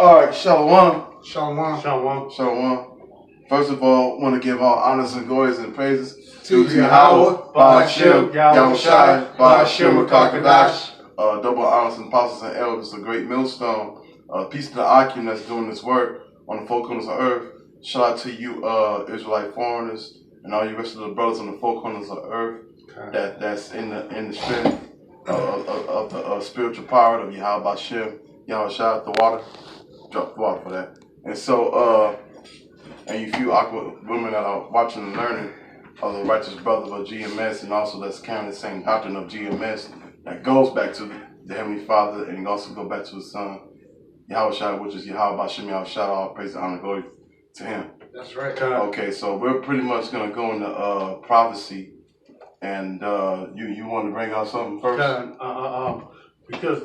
All right, Shalom. Shalom. Shalom. Shalom. First of all, want to give all honors and glories and praises to Yahweh, Ba'ashem, Yahushai, Ba'ashem, Kakadash. Double honors and apostles and elders, a great millstone. Peace to the Akim that's doing this work on the four corners of earth. Shout out to you, Israelite foreigners, and all you rest of the brothers on the four corners of earth that's in the strength of the spiritual power of Yahweh Ba'ashem, Yahushai, the water. Drop the water for that. And so, and you few aqua women that are watching and learning of the righteous brothers of GMS, and also that's carrying the same doctrine of GMS that goes back to the Heavenly Father and also go back to His Son, Yahushua, which is Yahweh Ba'ashem Yahushua, all praise and honor glory to Him. That's right. Okay, so we're pretty much gonna go into prophecy, and you want to bring out something first? Because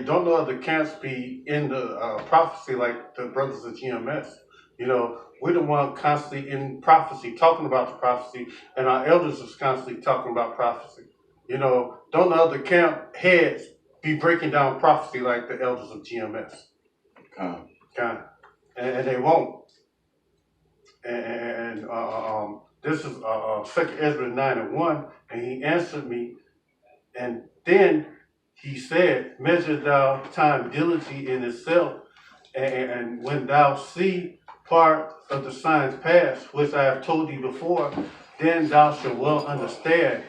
don't no other camps be in the prophecy like the brothers of GMS. We're the one constantly in prophecy, talking about the prophecy, and our elders is constantly talking about prophecy. Don't the other camp heads be breaking down prophecy like the elders of GMS. And they won't. And this is 2 Ezra 9:1, and he answered me, and then he said, measure thou time diligently in itself, and when thou see part of the signs past, which I have told thee before, then thou shalt well understand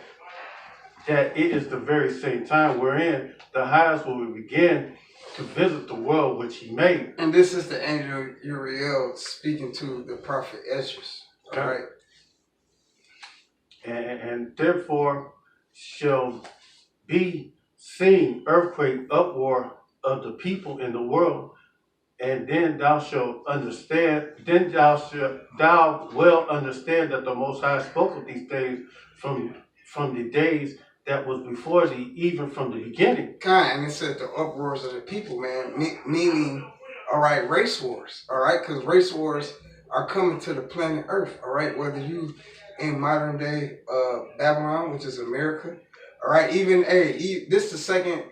that it is the very same time wherein the highest will begin to visit the world which he made. And this is the angel Uriel speaking to the prophet Esdras. All right. And therefore shall be seen earthquake, uproar of the people in the world, and then thou shalt understand. Then thou well understand that the Most High spoke of these things from the days that was before thee, even from the beginning. And it said the uproars of the people, man, meaning, all right, race wars, all right, because race wars are coming to the planet Earth, all right, whether you in modern day Babylon, which is America. All right, this is the second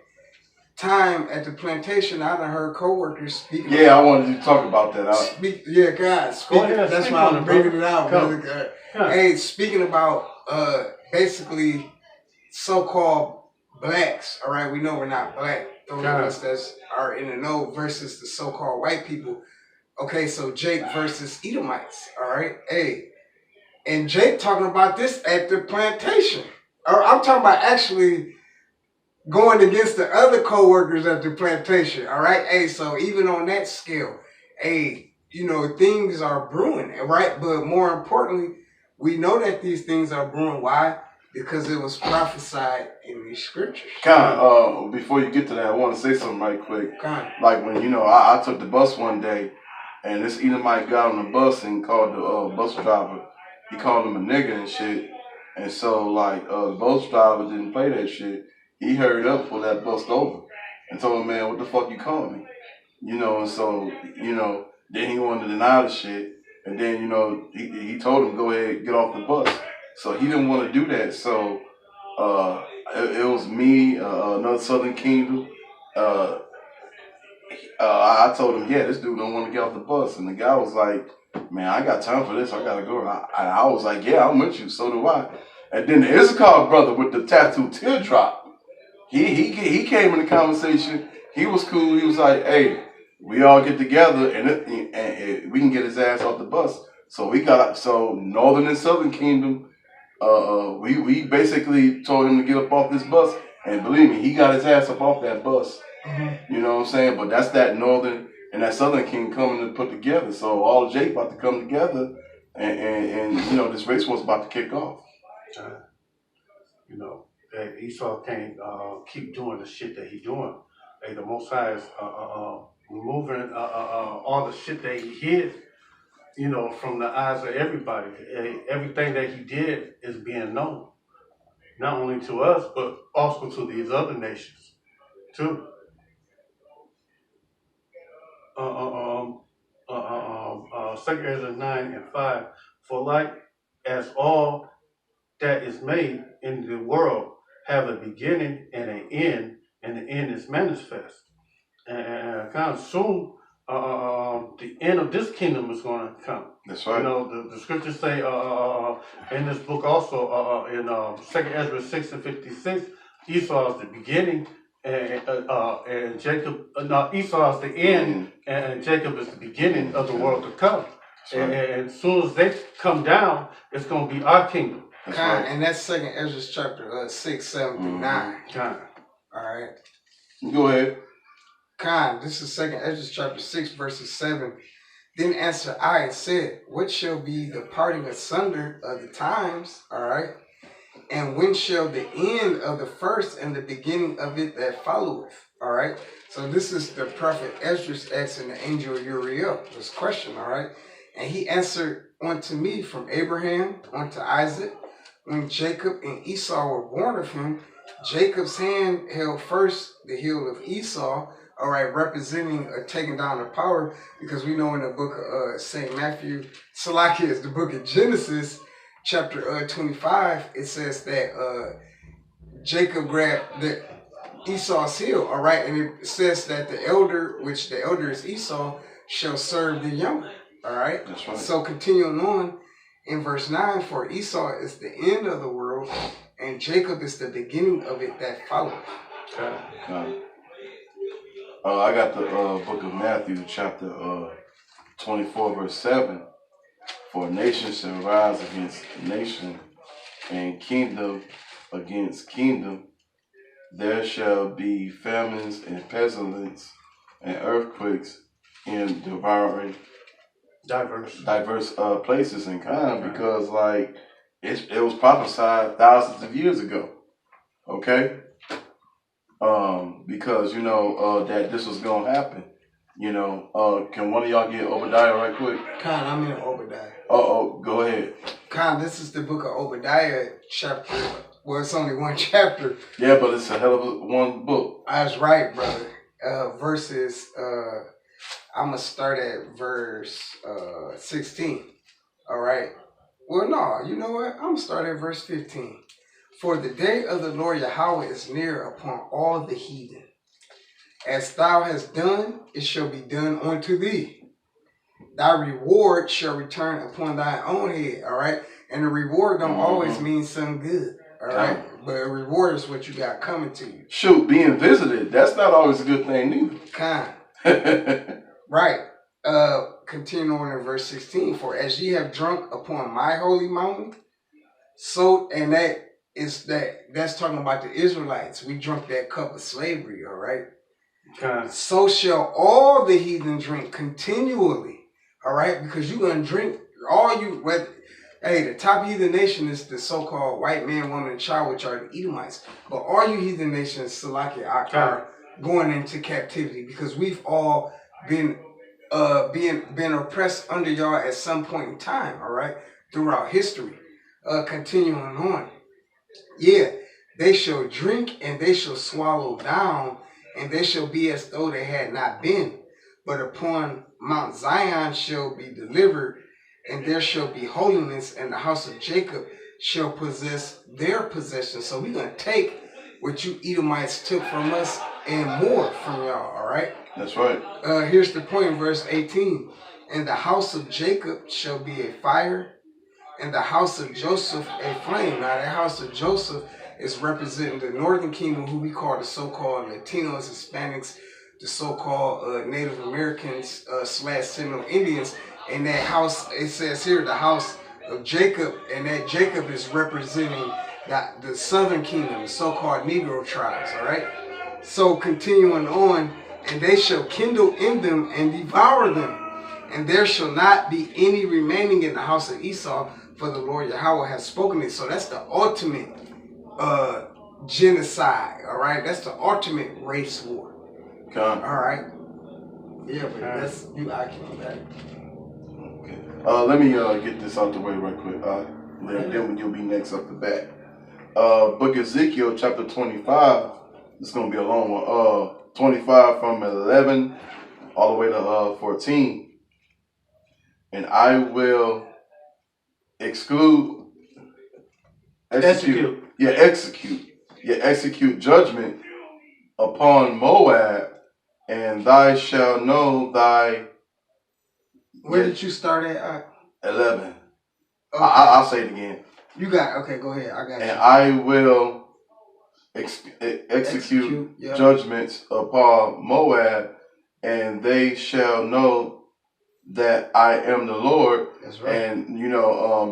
time at the plantation I done heard co-workers speaking. Yeah, I wanted you to talk about that. Speak. That's why I'm bringing it out. Hey, speaking about basically so-called blacks. All right, we know we're not black. Those of us that are in the know versus the so-called white people. Okay, so Jake versus Edomites. All right, and Jake talking about this at the plantation. I'm talking about actually going against the other co-workers at the plantation, all right? So even on that scale, things are brewing, right? But more importantly, we know that these things are brewing. Why? Because it was prophesied in these scriptures. Before you get to that, I want to say something right quick. Like when, I took the bus one day, and this Edomite got on the bus and called the bus driver. He called him a nigga and shit. And so, the bus driver didn't play that shit. He hurried up for that bus over and told him, man, what the fuck you calling me? And so, then he wanted to deny the shit. And then, he told him, go ahead, get off the bus. So he didn't want to do that. So it was me, another Southern Kingdom. I told him, yeah, this dude don't want to get off the bus. And the guy was like, man, I got time for this. I got to go. I was like, yeah, I'm with you. So do I. And then the Issachar brother with the tattoo teardrop, he came in the conversation. He was cool. He was like, hey, we all get together and we can get his ass off the bus. So Northern and Southern Kingdom, we basically told him to get up off this bus. And believe me, he got his ass up off that bus. Mm-hmm. You know what I'm saying? But that's that Northern and that Southern King coming to put together. So all of Jake about to come together and this race was about to kick off. Esau can't keep doing the shit that he's doing. The Most High is removing all the shit that he hid, from the eyes of everybody. Everything that he did is being known, not only to us, but also to these other nations, too. 2 Ezra 9:5, for like as all that is made in the world have a beginning and an end, and the end is manifest. and kind of soon, the end of this kingdom is going to come. That's right. You know, the scriptures say in this book also in 2 Ezra 6:56, Esau is the beginning, and Jacob. No, Esau is the end, and Jacob is the beginning of the world to come. Right. And as soon as they come down, it's going to be our kingdom. That's right. And that's 2 Ezra chapter 6, 7 through 9. All right. Go ahead. This is 2 Ezra chapter 6, verses 7. Then answered I and said, what shall be the parting asunder of the times? All right. And when shall the end of the first and the beginning of it that followeth? All right. So this is the prophet Ezra asking the angel Uriel this question. All right. And he answered unto me from Abraham unto Isaac, when Jacob and Esau were born of him, Jacob's hand held first the heel of Esau, all right, representing taking down the power, because we know in the book of St. Matthew, Salakia is the book of Genesis, chapter 25, it says that Jacob grabbed Esau's heel, all right, and it says that the elder, which the elder is Esau, shall serve the younger, all right? That's right. So continuing on in verse 9, for Esau is the end of the world, and Jacob is the beginning of it that followeth. I got the book of Matthew, chapter 24, verse 7. For nation shall rise against nation, and kingdom against kingdom. There shall be famines and pestilence and earthquakes in devouring diverse places and kind, because like it was prophesied thousands of years ago. Okay. Because you know that this was gonna happen. You know, can one of y'all get Obadiah right quick? I'm in Obadiah. Go ahead. This is the book of Obadiah, chapter. Well, it's only one chapter. Yeah, but it's a hell of a one book. That's right, brother. Verses. I'm gonna start at verse 16. All right. Well, no, you know what? I'm gonna start at verse 15. For the day of the Lord Yahweh is near upon all the heathen. As thou hast done, it shall be done unto thee. Thy reward shall return upon thy own head, all right? And the reward don't always mean something good, all right? But a reward is what you got coming to you. Shoot, being visited, that's not always a good thing neither. Right. Continue on in verse 16. For as ye have drunk upon my holy mountain, so, and that's talking about the Israelites. We drunk that cup of slavery, all right? So shall all the heathen drink continually, all right? Because you're going to drink the top heathen nation is the so-called white man, woman, and child, which are the Edomites. But all you heathen nations, Salakia, are going into captivity, because we've all been oppressed under y'all at some point in time, all right, throughout history. Continuing on. Yeah, they shall drink and they shall swallow down, and they shall be as though they had not been. But upon Mount Zion shall be delivered, and there shall be holiness, and the house of Jacob shall possess their possession. So we're going to take what you Edomites took from us and more from y'all, all right? That's right. Here's the point in verse 18. And the house of Jacob shall be a fire, and the house of Joseph a flame. Now, that house of Joseph is representing the northern kingdom, who we call the so-called Latinos, Hispanics, the so-called Native Americans / Seminole Indians. And that house, it says here, the house of Jacob, and that Jacob is representing the southern kingdom, the so-called Negro tribes, all right? So continuing on, and they shall kindle in them and devour them, and there shall not be any remaining in the house of Esau, for the Lord Yahweh has spoken it. So that's the ultimate genocide, all right? That's the ultimate race war. All right? Yeah, but that's, I can do that. Okay. Let me get this out the way right quick. Then you'll be next up the bat. Book of Ezekiel, chapter 25. It's going to be a long one. 25 from 11 all the way to 14. And I will execute judgment upon Moab and thou shalt know thy. Where did you start at? 11. Okay. I'll say it again. You got okay. Go ahead. I got you. And I will execute judgments upon Moab, and they shall know that I am the Lord. That's right. And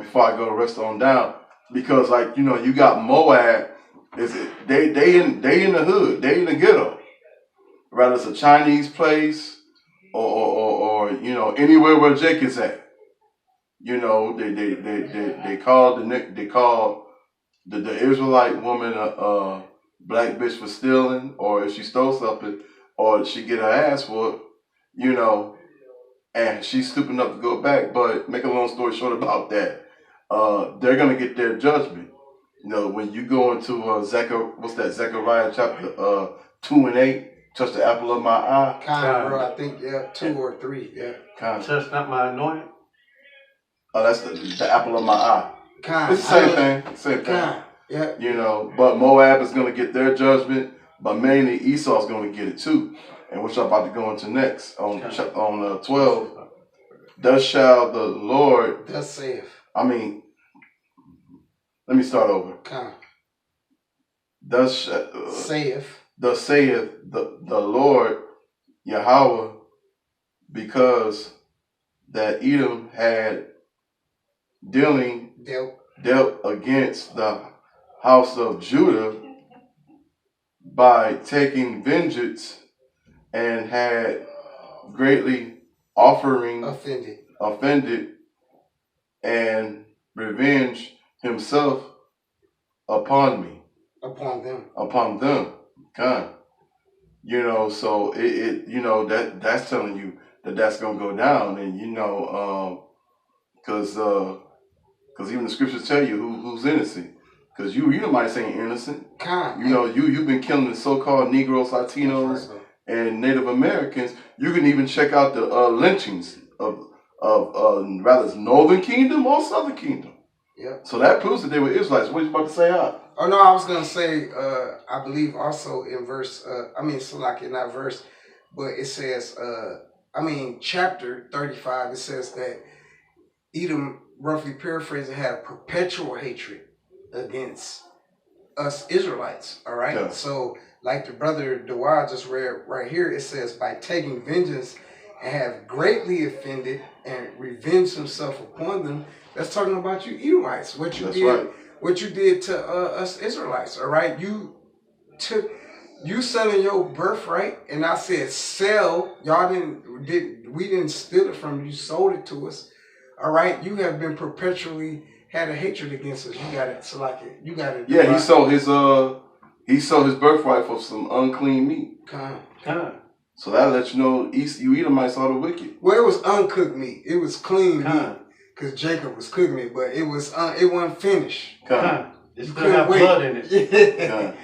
before I go the rest on down, because you got Moab, they in the hood, they in the ghetto. Rather it's a Chinese place or anywhere where Jake is at. They call the Israelite woman a black bitch for stealing, or if she stole something, or she get her ass whooped, and she's stupid enough to go back. But make a long story short about that, they're gonna get their judgment. When you go into Zechariah chapter 2 and 8, touch the apple of my eye. Bro, I think 2 or 3, Touch not my anointed. Oh, that's the apple of my eye. It's the same thing. Yeah. But Moab is gonna get their judgment, but mainly Esau's gonna get it too, and which I'm about to go into next on 12. Thus shall the Lord. Thus saith. Let me start over. Thus saith. Thus saith the Lord Yahweh, because that Edom had dealt against the house of Judah by taking vengeance, and had greatly offended and revenged himself upon me. Upon them. God. So that's telling you that's gonna go down, and because even the scriptures tell you who's innocent. Because you might say innocent. You've been killing the so-called Negroes, Latinos, and Native Americans. You can even check out the lynchings of rather Northern Kingdom or Southern Kingdom. Yeah. So that proves that they were Israelites. What are you about to say, huh? Oh no, I was gonna say I believe also in verse not verse, but it says chapter 35, it says that Edom, roughly paraphrasing, had perpetual hatred against us Israelites. All right. Yeah. So like the brother Dawah just read right here, it says by taking vengeance and have greatly offended and revenged himself upon them. That's talking about you Edomites. What you did to us Israelites. All right. You selling your birthright, and I said sell. We didn't steal it from you. You sold it to us. All right. You have been perpetually had a hatred against us. You got it, Salaki. You got it. Yeah, he sold his birthright for some unclean meat. So that lets you know you Edomites are the wicked. Well, it was uncooked meat. It was clean meat because Jacob was cooking it, but it wasn't finished. It still have blood in it.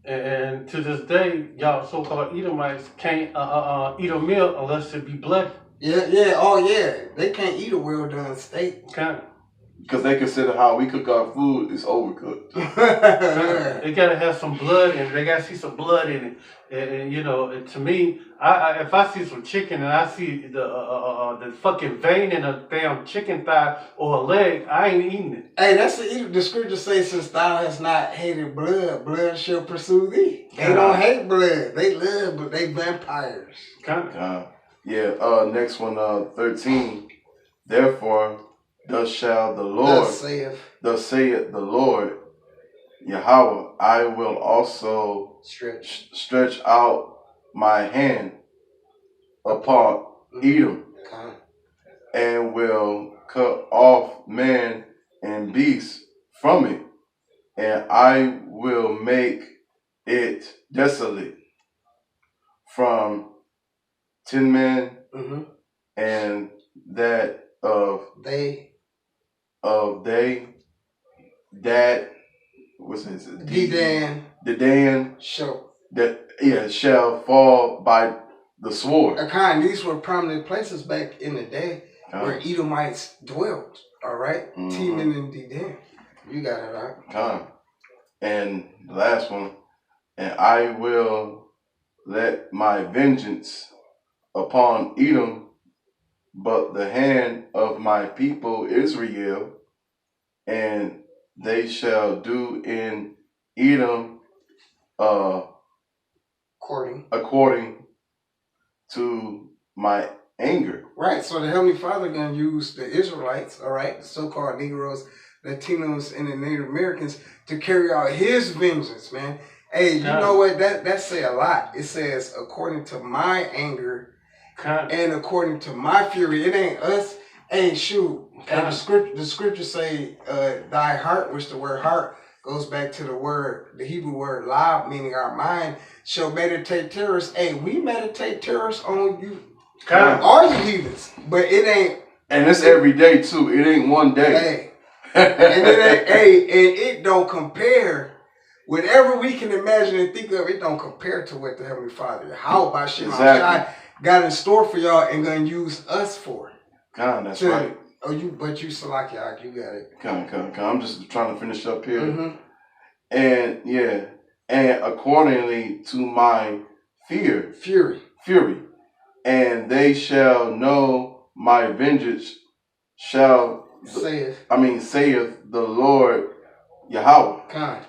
And to this day, y'all so-called Edomites can't eat a meal unless it be bloody. They can't eat a well-done steak. Because they consider how we cook our food is overcooked. They gotta have some blood in it. They gotta see some blood in it. And to me, if I see some chicken and I see the fucking vein in a damn chicken thigh or a leg, I ain't eating it. Hey, that's the scripture says, since thou hast not hated blood, blood shall pursue thee. They don't hate blood. They love, but they vampires. Next one, 13. Therefore, thus shall the Lord, thus saith the Lord, Yahweh, I will also stretch out my hand upon Edom, and will cut off man and beast from it, and I will make it desolate from 10 men, and that they that what's this? Dedan shall fall by the sword. These were prominent places back in the day where Edomites dwelt. All right, Teman and Dedan. You got it right. And the last one, and I will let my vengeance upon Edom, but the hand of my people Israel, and they shall do in Edom according to my anger. Right, so the Heavenly Father gonna use the Israelites, all right, the so-called Negroes, Latinos, and the Native Americans to carry out His vengeance, man. Hey, you know what? That say a lot. It says according to my anger and according to my fury. It ain't us. Hey, shoot. And the scripture say, thy heart, which the word heart goes back to the Hebrew word lab, meaning our mind, shall meditate terrors. Hey, we meditate terrors on you. All you heathens. But it ain't. And it's every day too. It ain't one day. Hey. And it ain't, hey, and it don't compare. Whatever we can imagine and think of, it don't compare to what the Heavenly Father, how about Shem HaShai got in store for y'all and gonna use us for. That's right. Oh, you Salakia, you got it. I'm just trying to finish up here. Mm-hmm. And accordingly to my fury, and they shall know my vengeance saith the Lord Yahweh.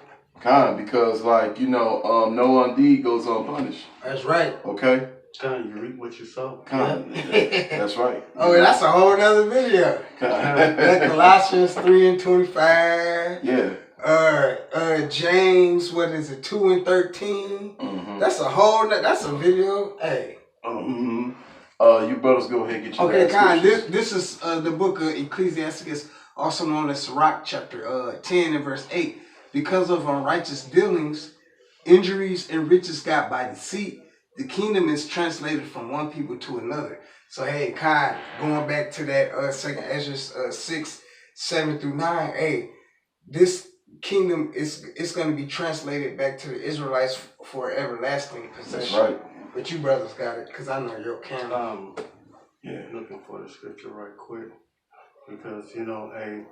Because no indeed goes unpunished. That's right. Okay. You reap what you sow. That's right. Oh, that's a whole other video. That Colossians 3:25. Yeah. James, 2:13. Mm-hmm. That's a video. Hey. Mm-hmm. You brothers go ahead and get your Okay, Khan, this is the book of Ecclesiasticus, also known as Sirach, chapter 10 and verse 8. Because of unrighteous dealings, injuries, and riches got by deceit, the kingdom is translated from one people to another. So, hey, Khan, going back to that 2nd Ezra 6, 7 through 9, hey, this kingdom is going to be translated back to the Israelites for everlasting possession. That's right. But you brothers got it, because I know your camera. Looking for the scripture right quick, because, hey,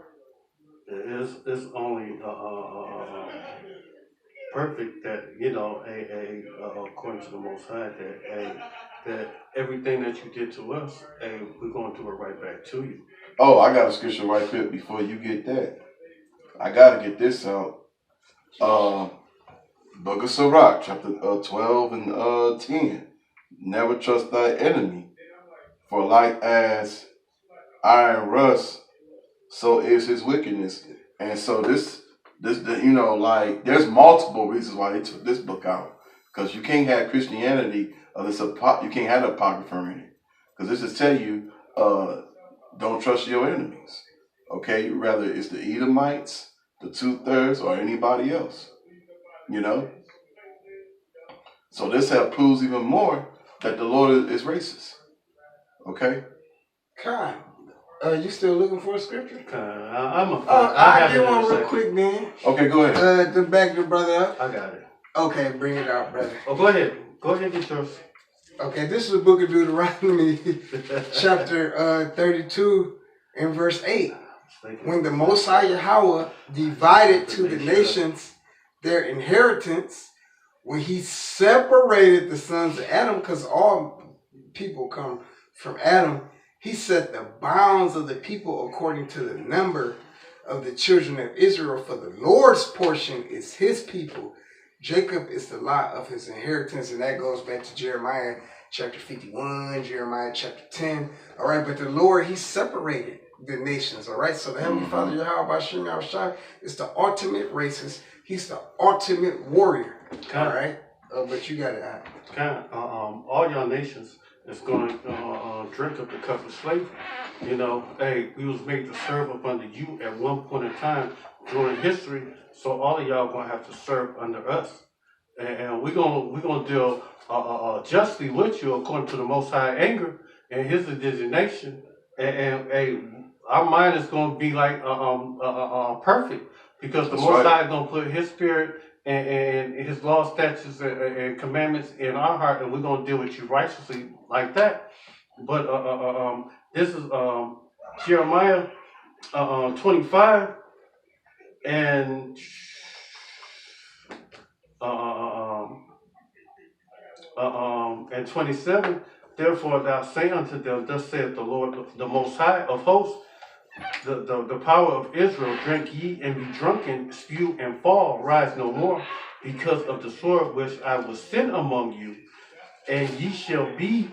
it's only perfect that, according to the Most High, that everything that you did to us, we're going to do it right back to you. Oh, I got a scripture right quick before you get that. I got to get this out. Book of Sirach, chapter 12 and 10. Never trust thy enemy, for like as iron rust, so is his wickedness. And so this, there's multiple reasons why they took this book out. Because you can't have Christianity, you can't have the Apocrypha in it. Because this is tell you, don't trust your enemies. Okay? Rather it's the Edomites, the two-thirds, or anybody else. So this proves even more that the Lord is racist. Okay? God. You still looking for a scripture? I'll get one real quick, man. Okay, go ahead. To back your brother up. I got it. Okay, bring it out, brother. Oh, go ahead. Go ahead and get yours. Okay, this is the book of Deuteronomy, chapter 32 and verse 8. When the Most High Yahweh divided to the nations their inheritance, when he separated the sons of Adam, because all people come from Adam, he set the bounds of the people according to the number of the children of Israel, for the Lord's portion is his people. Jacob is the lot of his inheritance, and that goes back to Jeremiah chapter 51, Jeremiah chapter 10. All right, but the Lord, he separated the nations. All right, so the Heavenly Father, Yahweh Shem HaShai, is the ultimate racist. He's the ultimate warrior. All right, but you got it. All y'all nations is going to drink up the cup of slavery. We was made to serve up under you at one point in time during history. So all of y'all going to have to serve under us, and we're gonna deal justly with you according to the Most High anger and His indignation. And our mind is going to be like perfect, because the Most High is going to put His Spirit and His law, statutes, and commandments in our heart, and we're going to deal with you righteously like that. But this is Jeremiah 25 and and 27, therefore thou say unto them, thus saith the Lord, the Most High of hosts, the power of Israel, drink ye and be drunken, spew and fall, rise no more, because of the sword which I will send among you. And ye shall be,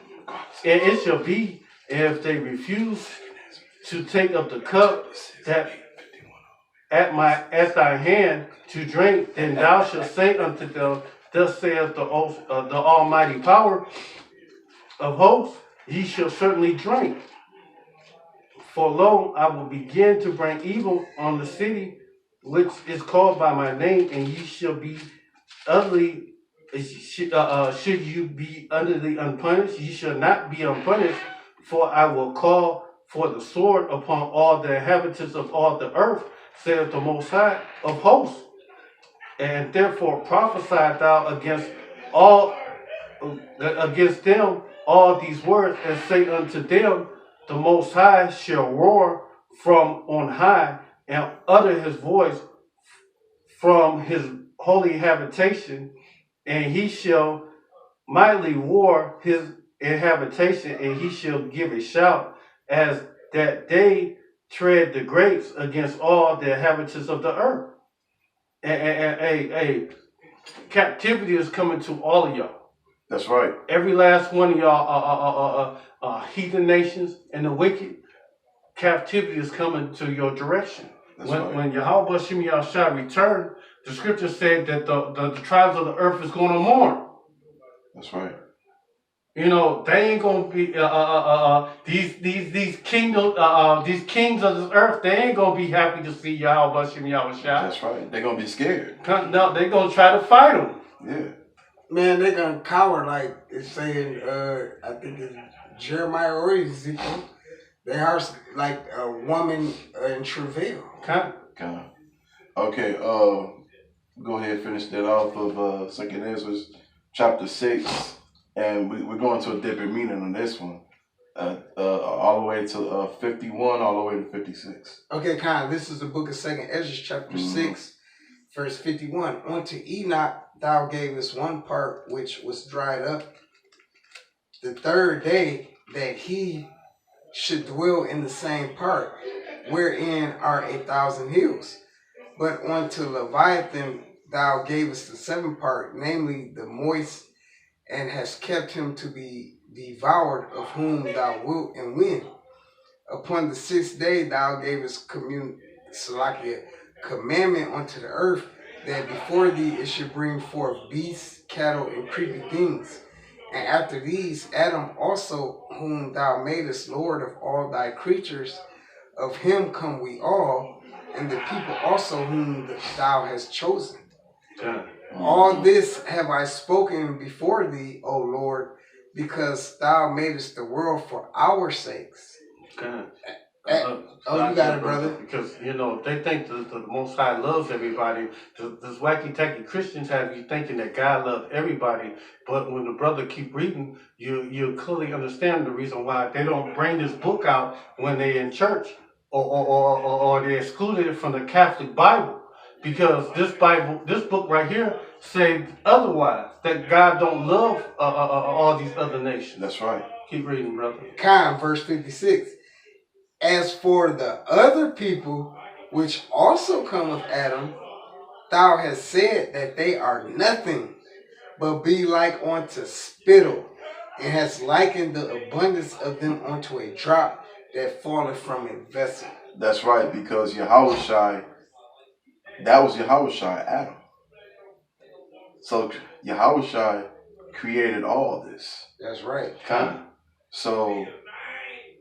and it shall be, if they refuse to take up the cup that at thy hand to drink, then thou shalt say unto them, thus saith the Almighty power of hosts, ye shall certainly drink. For lo, I will begin to bring evil on the city which is called by my name, and ye shall be utterly, should you be utterly unpunished, ye shall not be unpunished, for I will call for the sword upon all the inhabitants of all the earth, saith the Most High of hosts. And therefore prophesy thou against them all these words, and say unto them, the Most High shall roar from on high, and utter his voice from his holy habitation, and he shall mightily war his habitation, and he shall give a shout, as that they tread the grapes against all the inhabitants of the earth. And captivity is coming to all of y'all. That's right. Every last one of y'all heathen nations and the wicked, captivity is coming to your direction. When Yahweh Shem shall return, the scripture said that the tribes of the earth is going to mourn. That's right. You know, they ain't gonna be these kings of this earth. They ain't gonna be happy to see Yahweh Shem Yahweh. That's right. They're gonna be scared. No, they gonna try to fight them. Yeah. Man, they're gonna cower like it's saying. I think it's Jeremiah or Ezekiel. They are like a woman in travail. Kind of. Okay. Go ahead and finish that off of 2 Ezra chapter 6. And we're going to a different meaning on this one, all the way to 51, all the way to 56. Okay, this is the book of 2 Ezra, chapter 6, verse 51. Unto Enoch thou gavest one part which was dried up, the third day that he should dwell in the same part, wherein are 1,000 hills. But unto Leviathan thou gavest the seventh part, namely the moist, and hast kept him to be devoured, of whom thou wilt and when. Upon the sixth day thou gavest commandment unto the earth, that before thee it should bring forth beasts, cattle, and creepy things. And after these, Adam also, whom thou madest Lord of all thy creatures, of him come we all, and the people also whom thou hast chosen. Yeah. All this have I spoken before thee, O Lord, because thou madest the world for our sakes. God. You got it, brother. Because, you know, they think the Most High loves everybody. This wacky-tacky Christians have you thinking that God loves everybody. But when the brother keep reading, you clearly understand the reason why they don't bring this book out when they're in church, or they excluded it from the Catholic Bible. Because this book right here, say otherwise, that God don't love all these other nations. That's right. Keep reading, brother. Verse 56. As for the other people, which also come of Adam, thou hast said that they are nothing, but be like unto spittle, and hast likened the abundance of them unto a drop that falleth from a vessel. That's right, because Yahushua, that was Yahushua, Adam. So Yahushua created all this. That's right. So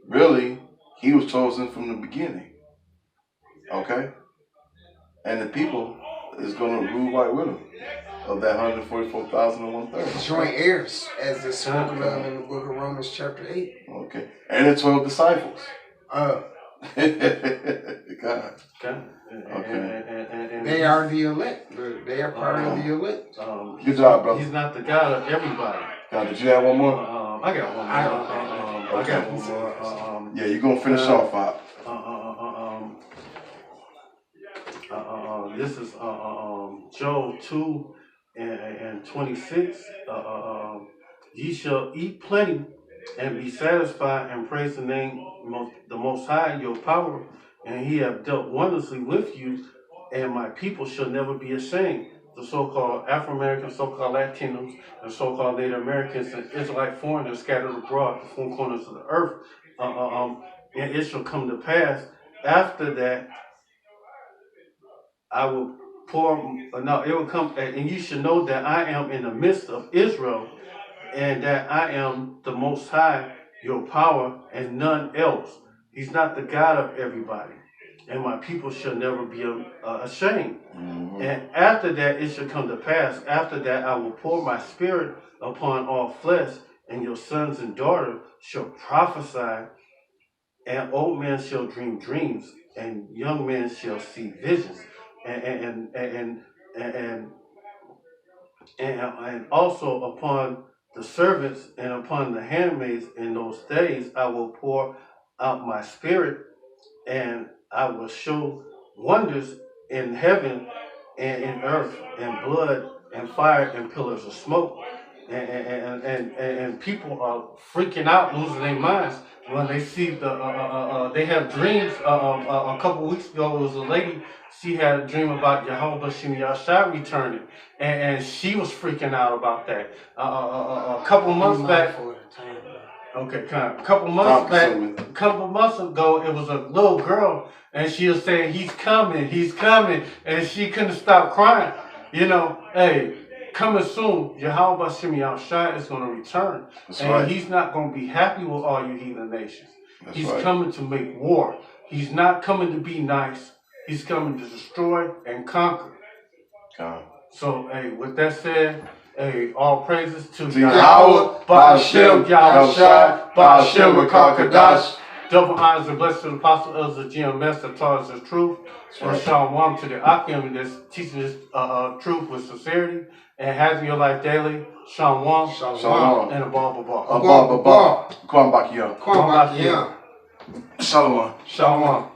really, he was chosen from the beginning. Okay? And the people is going to rule right with him. Of that 144,001 joint heirs, as is spoken of in the book of Romans chapter 8. Okay. And the 12 disciples. God. And they are the elect. They are part of the elect. Good job, brother. He's not the God of everybody. God, did you have one more? I got one more. I got one more. Yeah, you're going to finish off, Bob. This is Job 2 and 26. Ye shall eat plenty and be satisfied, and praise the name the Most High, your power, and he have dealt wondrously with you, and my people shall never be ashamed. The so-called Afro-Americans, so-called Latinos, and so-called Native Americans and Israelite foreigners scattered abroad the four corners of the earth. And it shall come to pass after that I will it will come, and you should know that I am in the midst of Israel, and that I am the Most High, your power, and none else. He's not the God of everybody. And my people shall never be ashamed. Mm-hmm. And after that, it shall come to pass. After that, I will pour my spirit upon all flesh, and your sons and daughters shall prophesy, and old men shall dream dreams, and young men shall see visions. And also upon the servants and upon the handmaids in those days, I will pour out my spirit, and I will show wonders in heaven and in earth, and blood and fire and pillars of smoke. And people are freaking out, losing their minds when they see they have dreams. A couple weeks ago, it was a lady. She had a dream about Yahweh Bashim Yashai returning, and she was freaking out about that. A couple months back. Okay, a couple months ago, it was a little girl, and she was saying, he's coming, and she couldn't stop crying. You know, hey, coming soon, Yahweh Bashim Yashai is going to return. That's and right. He's not going to be happy with all you heathen nations. That's he's right. Coming to make war. He's not coming to be nice. He's coming to destroy and conquer. God. So, hey, with that said, hey, all praises to Yahweh, Ba'ashem, Yahushua, Ba'ashem, Rakakadash. Double honors and blessings to the Apostle Elder GMS that taught us the truth. And Shalom to the Akim that's teaching this truth with sincerity and having your life daily. Shalom. Shalom. And Abba. Kwam Bakiyam. Shalom. Shalom.